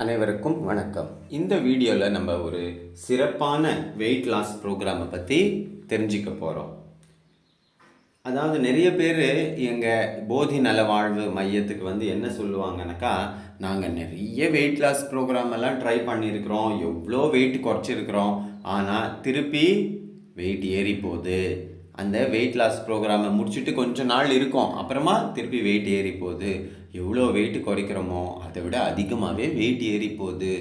அனைவருக்கும் வணக்கம். இந்த வீடியோவில் நம்ம ஒரு சிறப்பான வெயிட் லாஸ் ப்ரோக்ராமை பற்றி தெரிஞ்சுக்க போகிறோம். அதாவது நிறைய பேர் எங்கள் போதி நலவாழ்வு மையத்துக்கு என்ன சொல்லுவாங்கனாக்கா, நாங்கள் நிறைய வெயிட் லாஸ் ப்ரோக்ராம் எல்லாம் ட்ரை பண்ணியிருக்கிறோம், எவ்வளோ வெயிட் குறைச்சிருக்கிறோம், ஆனால் திருப்பி வெயிட் ஏறி போகுது. அந்த வெயிட் லாஸ் ப்ரோக்ராமை முடிச்சுட்டு கொஞ்ச நாள் இருக்கும், அப்புறமா திருப்பி வெயிட் ஏறி போகுது. எவ்வளோ வெயிட் குறைக்கிறோமோ அதை விட அதிகமாகவே வெயிட் ஏறி போகுது.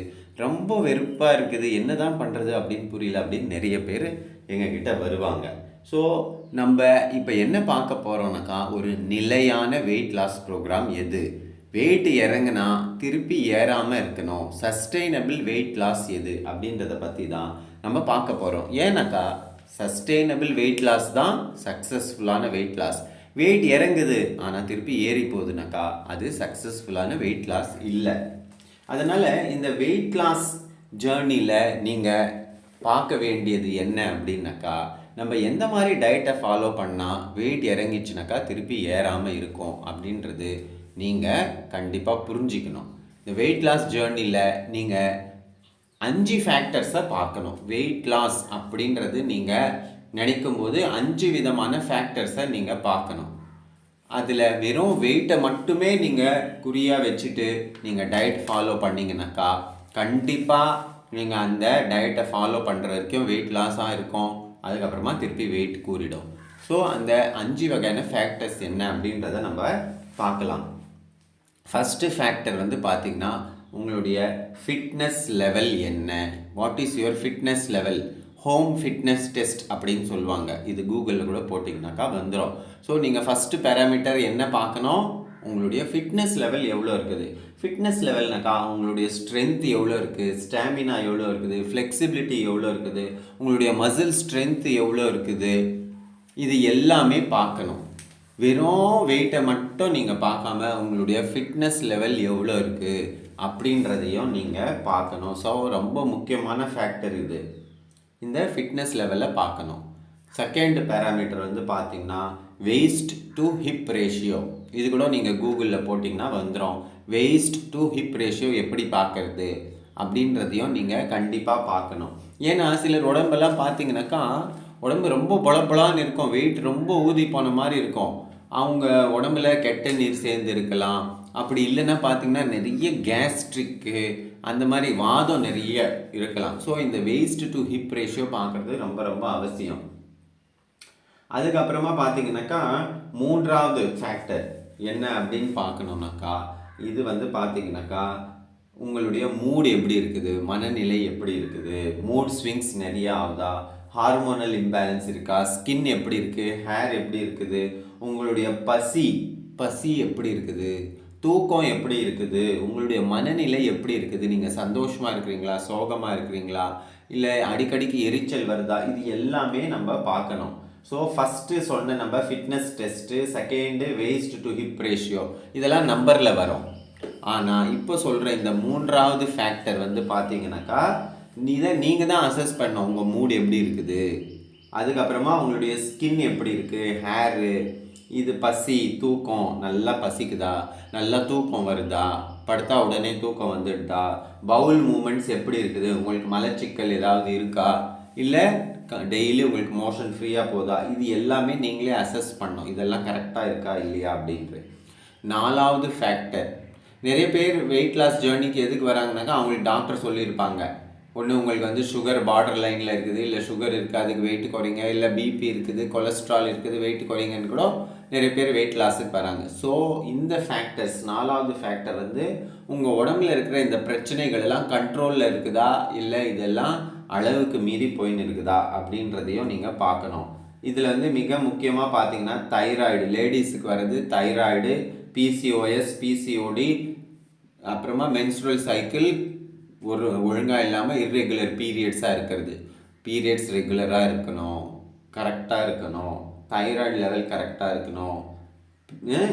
ரொம்ப வெறுப்பாக இருக்குது, என்ன தான் பண்ணுறது அப்படின்னு புரியல அப்படின்னு நிறைய பேர் எங்ககிட்ட வருவாங்க. ஸோ நம்ம இப்போ என்ன பார்க்க போகிறோம்னாக்கா, ஒரு நிலையான வெயிட் லாஸ் ப்ரோக்ராம் எது, வெயிட் இறங்குனா திருப்பி ஏறாமல் இருக்கணும், சஸ்டெயினபிள் வெயிட் லாஸ் எது அப்படின்றத பற்றி தான் நம்ம பார்க்க போகிறோம். ஏன்னாக்கா சஸ்டெயினபிள் வெயிட் லாஸ் தான் சக்ஸஸ்ஃபுல்லான வெயிட் லாஸ். வெயிட் இறங்குது ஆனால் திருப்பி ஏறி போகுதுனாக்கா அது சக்ஸஸ்ஃபுல்லான வெயிட் லாஸ் இல்லை. அதனால் இந்த வெயிட் லாஸ் ஜேர்னியில் நீங்கள் பார்க்க வேண்டியது என்ன அப்படின்னாக்கா, நம்ம எந்த மாதிரி டயட்டை ஃபாலோ பண்ணால் வெயிட் இறங்கிச்சுனாக்கா திருப்பி ஏறாமல் இருக்கும் அப்படின்றது நீங்கள் கண்டிப்பாக புரிஞ்சிக்கணும். இந்த வெயிட் லாஸ் ஜேர்னியில் நீங்கள் 5 ஃபேக்டர்ஸை பார்க்கணும். வெயிட் லாஸ் அப்படின்றது நீங்கள் நினைக்கும்போது 5 விதமான ஃபேக்டர்ஸை நீங்கள் பார்க்கணும். அதில் வெறும் வெயிட்டை மட்டுமே நீங்கள் குறியாக வச்சுட்டு நீங்கள் டயட் ஃபாலோ பண்ணிங்கனாக்கா கண்டிப்பாக நீங்கள் அந்த டயட்டை ஃபாலோ பண்ணுற வரைக்கும் வெயிட் லாஸாக இருக்கும், அதுக்கப்புறமா திருப்பி வெயிட் கூறிடும். ஸோ அந்த 5 வகையான ஃபேக்டர்ஸ் என்ன அப்படின்றத நம்ம பார்க்கலாம். ஃபஸ்ட்டு ஃபேக்டர் பார்த்திங்கன்னா, உங்களுடைய ஃபிட்னஸ் லெவல் என்ன. What is your fitness level? Home fitness test அப்படின்னு சொல்லுவாங்க. இது கூகுளில் கூட போட்டிங்கனாக்கா வந்துடும். ஸோ நீங்கள் ஃபஸ்ட்டு பேராமீட்டர் என்ன பார்க்கணும், உங்களுடைய ஃபிட்னஸ் லெவல் எவ்வளோ இருக்குது. ஃபிட்னஸ் லெவல்னாக்கா உங்களுடைய ஸ்ட்ரென்த் எவ்வளோ இருக்குது, ஸ்டாமினா எவ்வளோ இருக்குது, ஃப்ளெக்சிபிலிட்டி எவ்வளோ இருக்குது, உங்களுடைய மசில் ஸ்ட்ரென்த் எவ்வளோ இருக்குது, இது எல்லாமே பார்க்கணும். வெறும் வெயிட்டை மட்டும் நீங்கள் பார்க்காம உங்களுடைய ஃபிட்னஸ் லெவல் எவ்வளோ இருக்குது அப்படின்றதையும் நீங்கள் பார்க்கணும். ஸோ ரொம்ப முக்கியமான ஃபேக்டர் இது, இந்த ஃபிட்னஸ் லெவலில் பார்க்கணும். செகண்ட் பேராமீட்டர் பார்த்தீங்கன்னா வெயிஸ்ட் டு ஹிப் ரேஷியோ. இது கூட நீங்கள் கூகுளில் போட்டிங்கன்னா வந்துடும். வெயிஸ்ட் டு ஹிப் ரேஷியோ எப்படி பார்க்கறது அப்படின்றதையும் நீங்கள் கண்டிப்பாக பார்க்கணும். ஏன்னா சிலர் உடம்பெல்லாம் பார்த்தீங்கன்னாக்கா உடம்பு ரொம்ப பொலப்பொலான்னு இருக்கும், வெயிட் ரொம்ப ஊதி போன மாதிரி இருக்கும். அவங்க உடம்புல கெட்ட நீர் சேர்ந்து இருக்கலாம். அப்படி இல்லைன்னா பார்த்தீங்கன்னா நிறைய கேஸ்ட்ரிக்கு அந்த மாதிரி வாதம் நிறைய இருக்கலாம். ஸோ இந்த வெயிஸ்ட் டு ஹிப் ரேஷியோ பார்க்குறது ரொம்ப ரொம்ப அவசியம். அதுக்கப்புறமா பார்த்தீங்கன்னாக்கா மூன்றாவது ஃபேக்டர் என்ன அப்படின்னு பார்க்கணுன்னாக்கா, இது பார்த்தீங்கன்னாக்கா உங்களுடைய மூடு எப்படி இருக்குது, மனநிலை எப்படி இருக்குது, மூட் ஸ்விங்ஸ் நிறைய ஆகுதா, ஹார்மோனல் இம்பேலன்ஸ் இருக்கா, ஸ்கின் எப்படி இருக்குது, ஹேர் எப்படி இருக்குது, உங்களுடைய பசி எப்படி இருக்குது, தூக்கம் எப்படி இருக்குது, உங்களுடைய மனநிலை எப்படி இருக்குது, நீங்கள் சந்தோஷமாக இருக்கிறீங்களா, சோகமாக இருக்கிறீங்களா, இல்லை அடிக்கடிக்கு எரிச்சல் வருதா, இது எல்லாமே நம்ம பார்க்கணும். ஸோ ஃபஸ்ட்டு சொன்ன நம்ம fitness test, second waist to hip ratio, இதெல்லாம் நம்பரில் வரும். ஆனால் இப்போ சொல்கிற இந்த மூன்றாவது ஃபேக்டர் பார்த்தீங்கன்னாக்கா இதை நீங்கள் தான் அசஸ் பண்ணணும். உங்கள் மூடு எப்படி இருக்குது, அதுக்கப்புறமா உங்களுடைய ஸ்கின் எப்படி இருக்குது, ஹேரு, இது பசி, தூக்கம், நல்லா பசிக்குதா, நல்லா தூக்கம் வருதா, படுத்தா உடனே தூக்கம் வந்துடுதா, பவுல் மூமெண்ட்ஸ் எப்படி இருக்குது, உங்களுக்கு மலச்சிக்கல் ஏதாவது இருக்கா, இல்லை டெய்லி உங்களுக்கு மோஷன் ஃப்ரீயாக போதா, இது எல்லாமே நீங்களே அசஸ் பண்ணணும். இதெல்லாம் கரெக்டாக இருக்கா இல்லையா அப்படின்ட்டு. நாலாவது ஃபேக்டர், நிறைய பேர் வெயிட் லாஸ் ஜேர்னிக்கு எதுக்கு வராங்கனாக்கா அவங்களுக்கு டாக்டர் சொல்லியிருப்பாங்க, ஒன்று உங்களுக்கு சுகர் பார்டர் லைனில் இருக்குது, இல்லை சுகர் இருக்குது அதுக்கு வெயிட் குறைங்க, இல்லை பிபி இருக்குது, கொலஸ்ட்ரால் இருக்குது வெயிட் குறைங்கன்னு கூட நிறைய பேர் வெயிட் லாஸுக்கு வராங்க. ஸோ இந்த ஃபேக்டர்ஸ், நாலாவது ஃபேக்டர் உங்கள் உடம்புல இருக்கிற இந்த பிரச்சனைகள் எல்லாம் கண்ட்ரோலில் இருக்குதா, இல்லை இதெல்லாம் அளவுக்கு மீறி போயின்னு இருக்குதா அப்படின்றதையும் நீங்கள் பார்க்கணும். இதில் மிக முக்கியமாக பார்த்தீங்கன்னா தைராய்டு, லேடிஸுக்கு வர்றது தைராய்டு, பிசிஓஎஸ், பிசிஓடி, அப்புறமா மென்ஸ்ட்ரல் சைக்கிள் ஒரு ஒழுங்காக இல்லாமல் இர்ரெகுலர் பீரியட்ஸாக இருக்கிறது. பீரியட்ஸ் ரெகுலராக இருக்கணும், கரெக்டாக இருக்கணும், தைராய்டு லெவல் கரெக்டாக இருக்கணும்,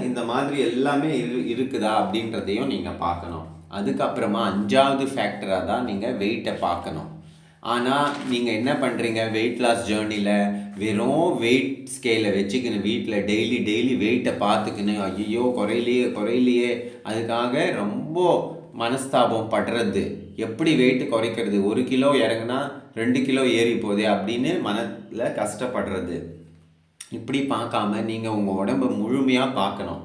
இந்த மாதிரி எல்லாமே இருக்குதா அப்படின்றதையும் நீங்கள் பார்க்கணும். அதுக்கப்புறமா 5வது ஃபேக்டராக தான் நீங்கள் வெயிட்டை பார்க்கணும். ஆனால் நீங்கள் என்ன பண்ணுறீங்க, வெயிட் லாஸ் ஜேர்னியில் வெறும் வெயிட் ஸ்கேலை வச்சுக்கணும், வீட்டில் டெய்லி வெயிட்டை பார்த்துக்கணும், ஐயோ குறையிலையே அதுக்காக ரொம்ப மனஸ்தாபம் படுறது, எப்படி வெயிட் குறைக்கிறது, 1 கிலோ இறங்குனா 2 கிலோ ஏறி போகுது அப்படின்னு மனதில் கஷ்டப்படுறது, இப்படி பார்க்காம நீங்கள் உங்கள் உடம்பை முழுமையாக பார்க்கணும்.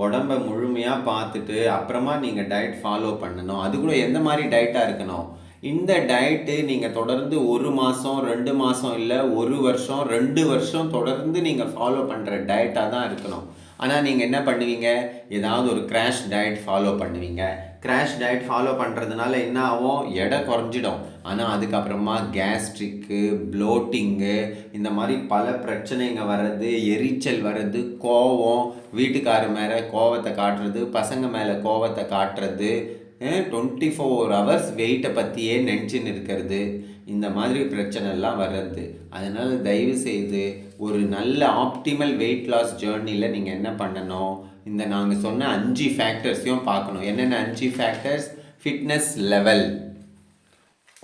உடம்பை முழுமையாக பார்த்துட்டு அப்புறமா நீங்கள் டயட் ஃபாலோ பண்ணணும். அது கூட எந்த மாதிரி டயட்டாக இருக்கணும், இந்த டயட்டு நீங்கள் தொடர்ந்து 1 மாதம் 2 மாதம் இல்லை 1 வருஷம் 2 வருஷம் தொடர்ந்து நீங்கள் ஃபாலோ பண்ணுற டயட்டாக தான் இருக்கணும். ஆனால் நீங்கள் என்ன பண்ணுவீங்க, ஏதாவது ஒரு கிராஷ் டயட் ஃபாலோ பண்ணுவீங்க. கிராஷ் டயட் ஃபாலோ பண்ணுறதுனால என்ன ஆகும், எடை குறைஞ்சிடும். ஆனால் அதுக்கப்புறமா கேஸ்ட்ரிக்கு, ப்ளோட்டிங்கு, இந்த மாதிரி பல பிரச்சனைங்க வர்றது, எரிச்சல் வர்றது, கோவம், வீட்டுக்கார மேலே கோவத்தை காட்டுறது, பசங்க மேலே கோவத்தை காட்டுறது, 24 hours வெயிட்டை பற்றியே நினச்சின்னு இருக்கிறது, இந்த மாதிரி பிரச்சனைலாம் வர்றது. அதனால் தயவு செய்து ஒரு நல்ல ஆப்டிமல் வெயிட் லாஸ் ஜேர்னியில் நீங்கள் என்ன பண்ணணும், இந்த நாங்கள் சொன்ன 5 ஃபேக்டர்ஸையும் பார்க்கணும். என்னென்ன 5 ஃபேக்டர்ஸ், ஃபிட்னஸ் லெவல்,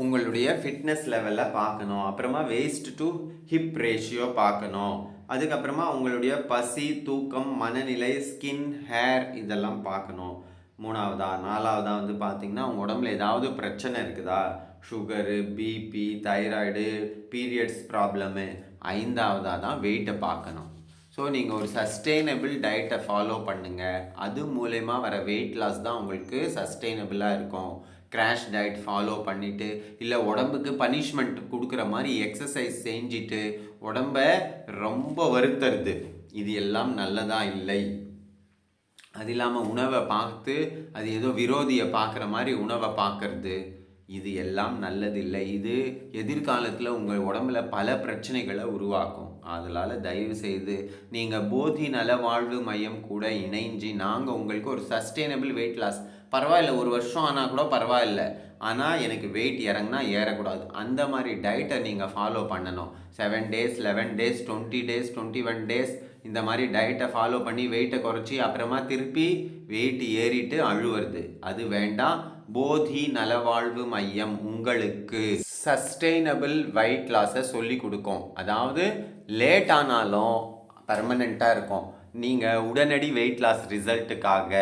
உங்களுடைய ஃபிட்னஸ் லெவலில் பார்க்கணும். அப்புறமா வேஸ்ட் டு ஹிப் ரேஷியோ பார்க்கணும். அதுக்கப்புறமா உங்களுடைய பசி, தூக்கம், மனநிலை, ஸ்கின், ஹேர் இதெல்லாம் பார்க்கணும். 4வதா வந்து பார்த்திங்கன்னா உங்கள் உடம்புல ஏதாவது பிரச்சனை இருக்குதா, sugar, B P, thyroid, periods problem. 5வதா தான் வெயிட்டை பார்க்கணும். ஸோ நீங்கள் ஒரு சஸ்டெயினபிள் டயட்டை ஃபாலோ பண்ணுங்கள். அது மூலயமா வர வெயிட் லாஸ் தான் உங்களுக்கு சஸ்டெயினபிளாக இருக்கும். கிராஷ் டயட் ஃபாலோ பண்ணிவிட்டு இல்லை உடம்புக்கு பனிஷ்மெண்ட் கொடுக்குற மாதிரி எக்ஸசைஸ் செஞ்சுட்டு உடம்பை ரொம்ப வருத்துறது, இது எல்லாம் நல்லதாக இல்லை. அது இல்லாமல் உணவை பார்த்து அது ஏதோ விரோதியை பார்க்குற மாதிரி உணவை பார்க்கறது, இது எல்லாம் நல்லதில்லை. இது எதிர்காலத்தில் உங்கள் உடம்புல பல பிரச்சனைகளை உருவாக்கும். அதனால் தயவு செய்து நீங்கள் போதி நலவாழ்வு மையம் கூட இணைஞ்சு நாங்கள் உங்களுக்கு ஒரு சஸ்டெயினபிள் வெயிட் லாஸ், பரவாயில்ல 1 வருஷம் ஆனால் கூட பரவாயில்ல, ஆனால் எனக்கு வெயிட் இறங்கினா ஏறக்கூடாது, அந்த மாதிரி டயட்டை நீங்கள் ஃபாலோ பண்ணணும். 7 days 11 days 20 days 21 days இந்த மாதிரி டயட்டை ஃபாலோ பண்ணி வெயிட்டை குறைச்சி அப்புறமா திருப்பி வெயிட் ஏறிட்டு அழுவுறது, அது வேண்டாம். போதி நலவாழ்வு மையம் உங்களுக்கு சஸ்டெயினபிள் வெயிட் லாஸை சொல்லி கொடுக்கும். அதாவது லேட் ஆனாலும் பர்மனெண்ட்டாக இருக்கும். நீங்கள் உடனடி வெயிட் லாஸ் ரிசல்ட்டுக்காக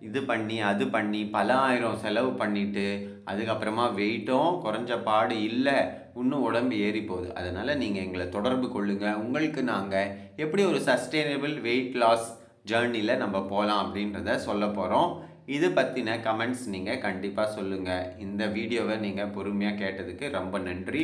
இது பண்ணி அது பண்ணி பல ஆயிரம் செலவு பண்ணிவிட்டு அதுக்கப்புறமா வெயிட்டும் குறைஞ்ச பாடு இல்லை, இன்னும் உடம்பு ஏறி போகுது. அதனால் நீங்கள் எங்களை தொடர்பு கொள்ளுங்கள். உங்களுக்கு நாங்கள் எப்படி ஒரு சஸ்டெயினபிள் வெயிட் லாஸ் ஜேர்னியில் நம்ம போகலாம் அப்படின்றத சொல்ல போகிறோம். இது பற்றின கமெண்ட்ஸ் நீங்கள் கண்டிப்பாக சொல்லுங்கள். இந்த வீடியோவை நீங்கள் பொறுமையாக கேட்டதுக்கு ரொம்ப நன்றி.